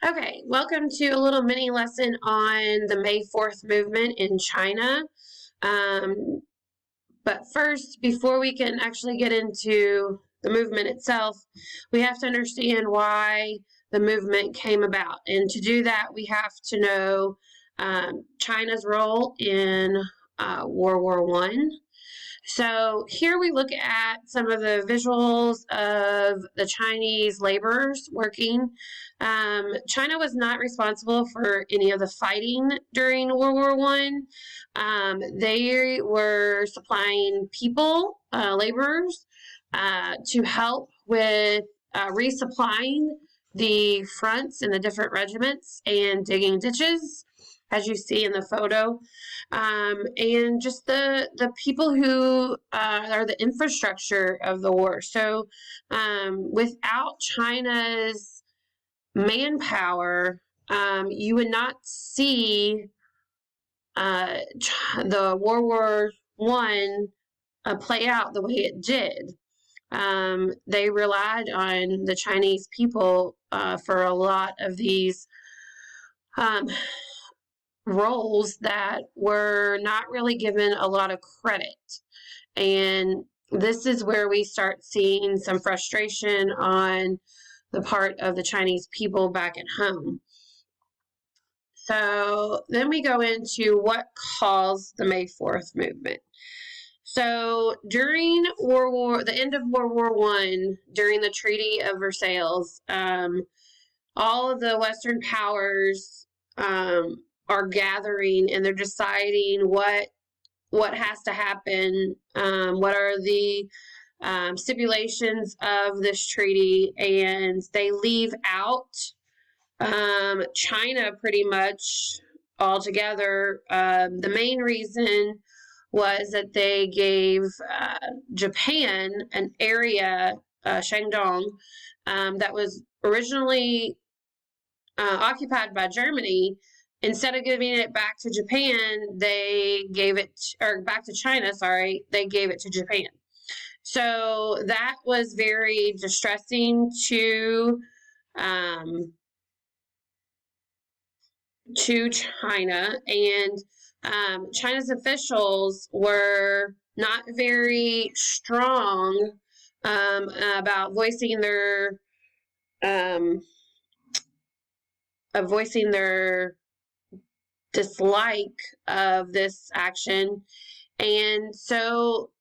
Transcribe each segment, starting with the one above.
Okay, welcome to a little mini lesson on the May 4th movement in China. But first, before we can actually get into the movement itself, we have to understand why the movement came about. And to do that, we have to know China's role in World War One. So here we look at some of the visuals of the Chinese laborers working. China was not responsible for any of the fighting during World War One. They were supplying people, laborers, to help with resupplying the fronts in the different regiments and digging ditches, as you see in the photo. And just the people who are the infrastructure of the war. So without China's manpower, you would not see the World War One play out the way it did. They relied on the Chinese people for a lot of these roles that were not really given a lot of credit. And this is where we start seeing some frustration on the part of the Chinese people back at home. So then we go into what caused the May 4th movement. So during the end of World War One, during the Treaty of Versailles, all of the Western powers are gathering and they're deciding what has to happen, what are the stipulations of this treaty, and they leave out China pretty much altogether. The main reason was that they gave Japan an area, Shandong, that was originally occupied by Germany. Instead of giving it back to Japan, they gave it, or back to China, sorry, they gave it to Japan. So that was very distressing to China, and China's officials were not very strong about voicing their dislike of this action. And so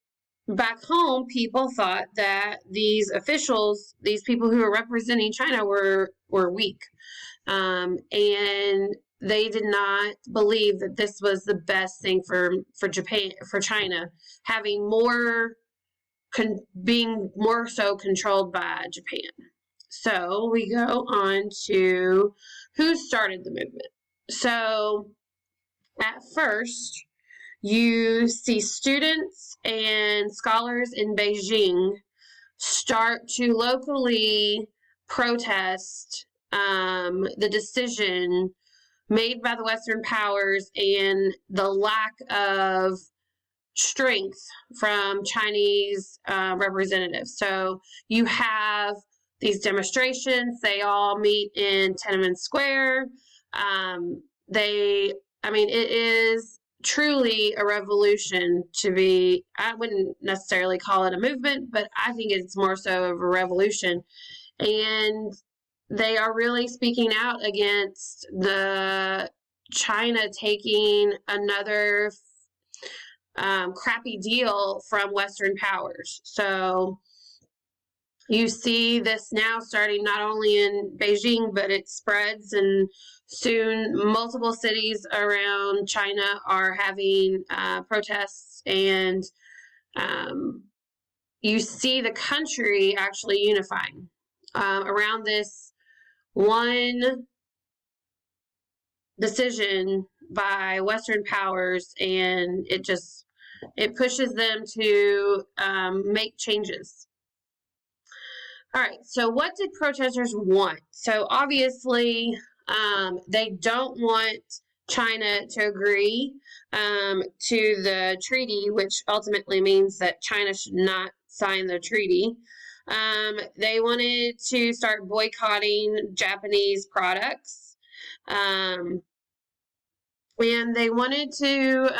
back home, people thought that these officials, these people who were representing China, were weak. And they did not believe that this was the best thing for China, having being more so controlled by Japan. So we go on to who started the movement. So at first, you see students and scholars in Beijing start to locally protest the decision made by the Western powers and the lack of strength from Chinese representatives. So you have these demonstrations. They all meet in Tiananmen Square. It is truly a revolution to be, I wouldn't necessarily call it a movement, but I think it's more so of a revolution. And they are really speaking out against the China taking another crappy deal from Western powers. So you see this now starting not only in Beijing, but it spreads, and soon multiple cities around China are having protests, and you see the country actually unifying around this one decision by Western powers, and it pushes them to make changes. All right, so what did protesters want? So obviously, they don't want China to agree to the treaty, which ultimately means that China should not sign the treaty. They wanted to start boycotting Japanese products. And they wanted to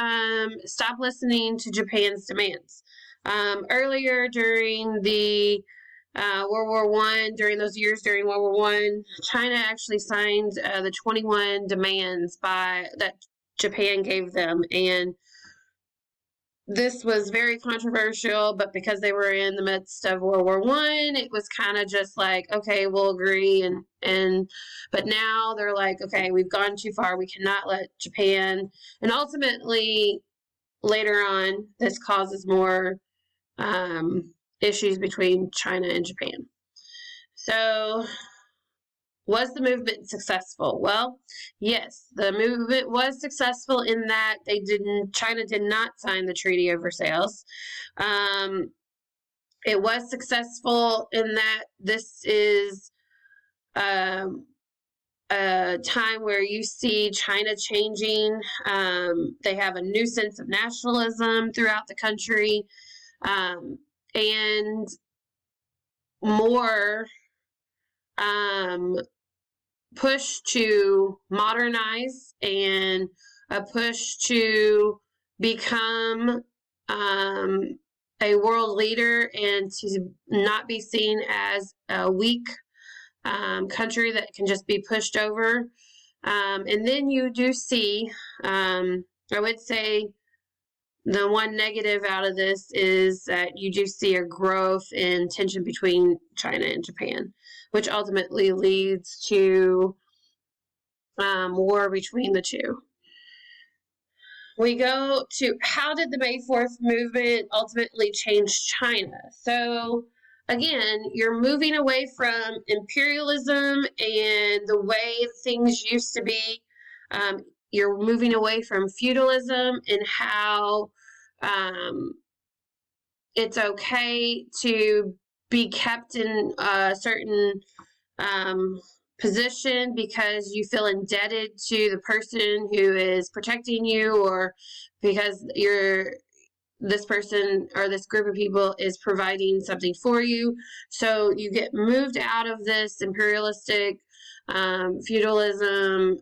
stop listening to Japan's demands. Earlier during the World War I, during those years during World War I, China actually signed the 21 demands that Japan gave them, and this was very controversial, but because they were in the midst of World War I, it was kind of just like, okay, we'll agree. But now they're like, okay, we've gone too far. We cannot let Japan. And ultimately, later on, this causes more issues between China and Japan. So, was the movement successful? Well, yes, the movement was successful in that China did not sign the Treaty of Versailles. It was successful in that this is a time where you see China changing. They have a new sense of nationalism throughout the country, and more push to modernize and a push to become a world leader and to not be seen as a weak country that can just be pushed over. And then you do see, I would say, the one negative out of this is that you do see a growth in tension between China and Japan, which ultimately leads to war between the two. We go to how did the May 4th movement ultimately change China? So again, you're moving away from imperialism and the way things used to be. You're moving away from feudalism and how it's okay to be kept in a certain position because you feel indebted to the person who is protecting you, or because this person or this group of people is providing something for you. So you get moved out of this imperialistic feudalism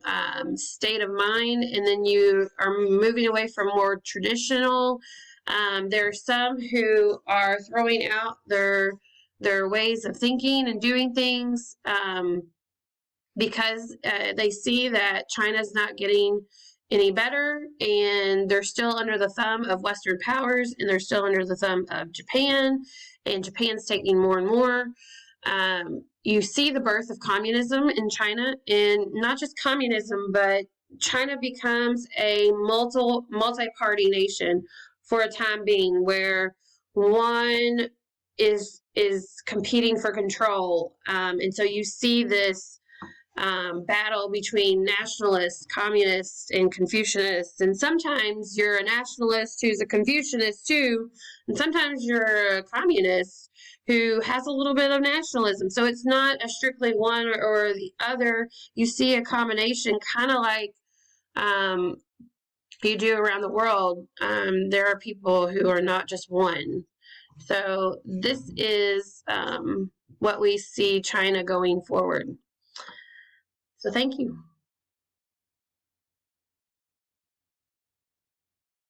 state of mind, and then you are moving away from more traditional. There are some who are throwing out their ways of thinking and doing things because they see that China's not getting any better, and they're still under the thumb of Western powers, and they're still under the thumb of Japan, and Japan's taking more and more. You see the birth of communism in China, and not just communism, but China becomes a multi-party nation for a time being, where one is competing for control, and so you see this battle between nationalists, communists, and Confucianists. And sometimes you're a nationalist who's a Confucianist too, and sometimes you're a communist who has a little bit of nationalism. So it's not a strictly one or the other. You see a combination, kind of like you do around the world. There are people who are not just one. So this is what we see China going forward. So thank you.